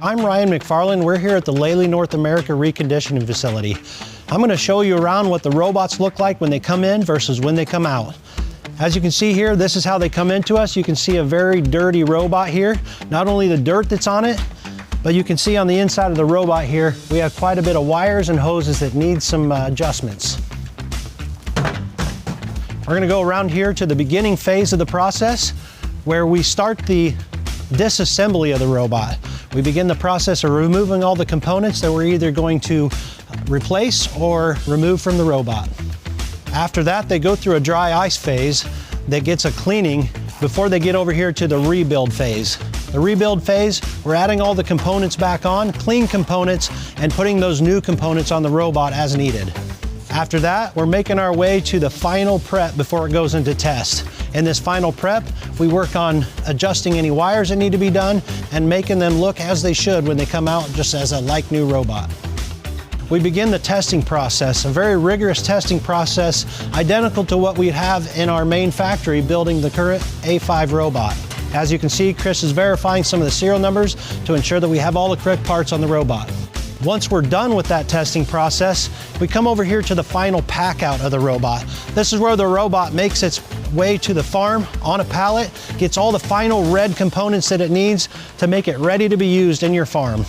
I'm Ryan McFarland. We're here at the Lely North America Reconditioning Facility. I'm going to show you around what the robots look like when they come in versus when they come out. As you can see here, this is how they come into us. You can see a very dirty robot here. Not only the dirt that's on it, but you can see on the inside of the robot here, we have quite a bit of wires and hoses that need some adjustments. We're going to go around here to the beginning phase of the process where we start the disassembly of the robot. We begin the process of removing all the components that we're either going to replace or remove from the robot. After that, they go through a dry ice phase that gets a cleaning before they get over here to the rebuild phase. The rebuild phase, we're adding all the components back on, clean components, and putting those new components on the robot as needed. After that, we're making our way to the final prep before it goes into test. In this final prep, we work on adjusting any wires that need to be done and making them look as they should when they come out just as a like new robot. We begin the testing process, a very rigorous testing process identical to what we have in our main factory building the current A5 robot. As you can see, Chris is verifying some of the serial numbers to ensure that we have all the correct parts on the robot. Once we're done with that testing process, we come over here to the final pack out of the robot. This is where the robot makes its way to the farm on a pallet, gets all the final red components that it needs to make it ready to be used in your farm.